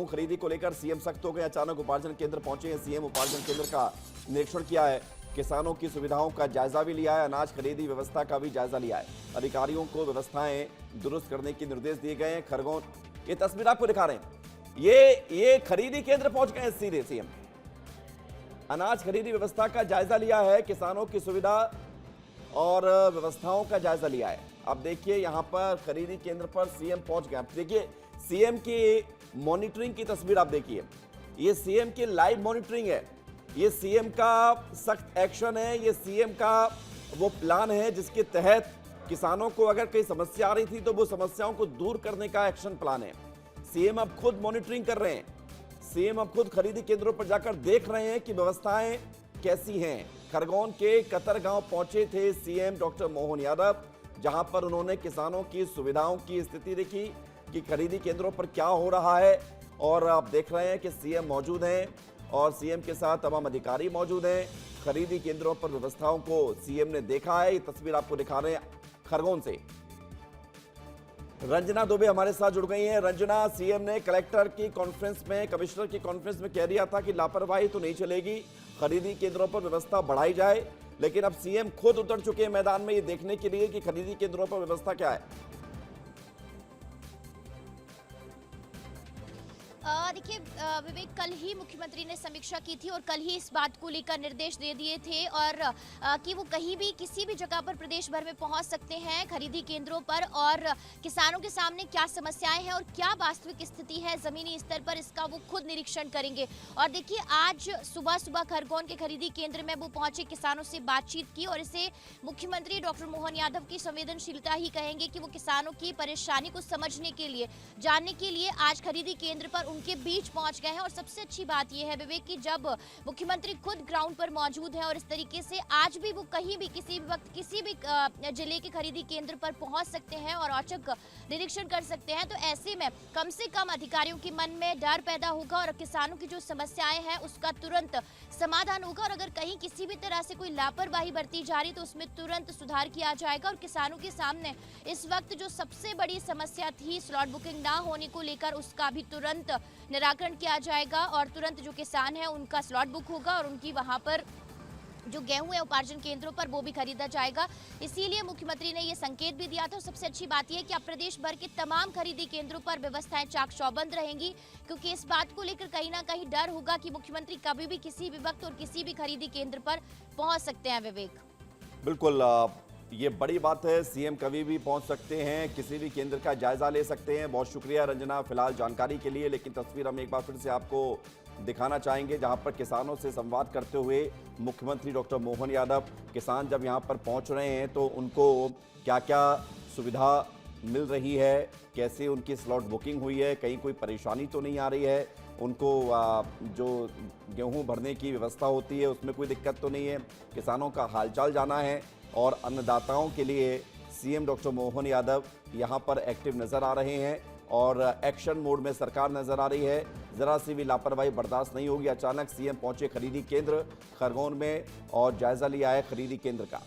खरीदी को लेकर सीएम सख्त हो गए। अचानक उपार्जन केंद्र पहुंचे हैं सीएम। उपार्जन केंद्र का निरीक्षण किया है, किसानों की सुविधाओं का जायजा भी लिया है, अनाज खरीदी व्यवस्था का भी जायजा लिया है। अधिकारियों को व्यवस्थाएं दुरुस्त करने के निर्देश दिए गए हैं। खरगोन ये तस्वीर आपको दिखा रहे हैं, ये खरीदी केंद्र पहुंच गए सीधे सीएम। अनाज खरीदी व्यवस्था का जायजा लिया है, किसानों की सुविधा और व्यवस्थाओं का जायजा लिया है। अब देखिए यहां पर खरीदी केंद्र पर सीएम पहुंच गए। अब देखिए सीएम की मॉनिटरिंग की तस्वीर आप देखिए, ये सीएम की लाइव मॉनिटरिंग है, ये सीएम का सख्त एक्शन है, ये सीएम का वो प्लान है जिसके तहत किसानों को अगर कोई समस्या आ रही थी तो वो समस्याओं को दूर करने का एक्शन प्लान है। सीएम अब खुद मॉनिटरिंग कर रहे हैं, सीएम अब खुद खरीदी केंद्रों पर जाकर देख रहे हैं कि व्यवस्थाएं कैसी हैं। खरगोन के कतरगांव पहुंचे थे सीएम डॉक्टर मोहन यादव, जहां पर उन्होंने किसानों की सुविधाओं की स्थिति देखी कि खरीदी केंद्रों पर क्या हो रहा है। और आप देख रहे हैं कि सीएम मौजूद हैं और सीएम के साथ तमाम अधिकारी मौजूद हैं। खरीदी केंद्रों पर व्यवस्थाओं को सीएम ने देखा है। ये तस्वीर आपको दिखा रहे हैं खरगोन से। रंजना दुबे हमारे साथ जुड़ गई हैं। रंजना, सीएम ने कलेक्टर की कॉन्फ्रेंस में, कमिश्नर की कॉन्फ्रेंस में कह दिया था कि लापरवाही तो नहीं चलेगी, खरीदी केंद्रों पर व्यवस्था बढ़ाई जाए, लेकिन अब सीएम खुद उतर चुके हैं मैदान में ये देखने के लिए कि खरीदी केंद्रों पर व्यवस्था क्या है। देखिए विवेक, कल ही मुख्यमंत्री ने समीक्षा की थी और कल ही इस बात को लेकर निर्देश दे दिए थे और कि वो कहीं भी किसी भी जगह पर प्रदेश भर में पहुंच सकते हैं खरीदी केंद्रों पर और किसानों के सामने क्या समस्याएं हैं और क्या वास्तविक स्थिति है जमीनी स्तर पर, इसका वो खुद निरीक्षण करेंगे। और देखिए आज सुबह सुबह खरगोन के खरीदी केंद्र में वो पहुंचे, किसानों से बातचीत की और इसे मुख्यमंत्री डॉक्टर मोहन यादव की संवेदनशीलता ही कहेंगे कि वो किसानों की परेशानी को समझने के लिए, जानने के लिए आज खरीदी केंद्र पर उनके बीच पहुंच गए हैं। और सबसे अच्छी बात यह है विवेक कि जब मुख्यमंत्री खुद ग्राउंड पर मौजूद हैं और इस तरीके से आज भी वो कहीं भी किसी भी वक्त किसी भी जिले के खरीदी केंद्र पर पहुंच सकते हैं और औचक निरीक्षण कर सकते हैं, तो ऐसे में कम से कम अधिकारियों के मन में डर पैदा होगा और किसानों की जो समस्याएं हैं उसका तुरंत समाधान होगा। और अगर कहीं किसी भी तरह से कोई लापरवाही बरती जा रही तो उसमें तुरंत सुधार किया जाएगा। और किसानों के सामने इस वक्त जो सबसे बड़ी समस्या थी स्लॉट बुकिंग ना होने को लेकर, उसका भी तुरंत निराकरण किया जाएगा और तुरंत जो किसान है उनका स्लॉट बुक होगा और उनकी वहां पर जो गेहूं है उपार्जन केंद्रों पर वो भी खरीदा जाएगा। इसीलिए मुख्यमंत्री ने ये संकेत भी दिया था। सबसे अच्छी बात यह है कि अब प्रदेश भर के तमाम खरीदी केंद्रों पर व्यवस्थाएं चाक चौबंद रहेंगी, क्योंकि इस बात को लेकर कहीं ना कहीं डर होगा कि मुख्यमंत्री कभी भी किसी भी वक्त और किसी भी खरीदी केंद्र पर पहुंच सकते हैं। विवेक, बिल्कुल ये बड़ी बात है, सीएम कभी भी पहुंच सकते हैं, किसी भी केंद्र का जायजा ले सकते हैं। बहुत शुक्रिया रंजना फिलहाल जानकारी के लिए। लेकिन तस्वीर हम एक बार फिर से आपको दिखाना चाहेंगे जहां पर किसानों से संवाद करते हुए मुख्यमंत्री डॉक्टर मोहन यादव, किसान जब यहां पर पहुंच रहे हैं तो उनको क्या क्या सुविधा मिल रही है, कैसे उनकी स्लॉट बुकिंग हुई है, कहीं कोई परेशानी तो नहीं आ रही है, उनको जो गेहूं भरने की व्यवस्था होती है उसमें कोई दिक्कत तो नहीं है, किसानों का हालचाल जाना है। और अन्नदाताओं के लिए सीएम डॉक्टर मोहन यादव यहां पर एक्टिव नजर आ रहे हैं और एक्शन मोड में सरकार नजर आ रही है। जरा सी भी लापरवाही बर्दाश्त नहीं होगी। अचानक सीएम पहुंचे खरीदी केंद्र खरगोन में और जायजा लिया है खरीदी केंद्र का।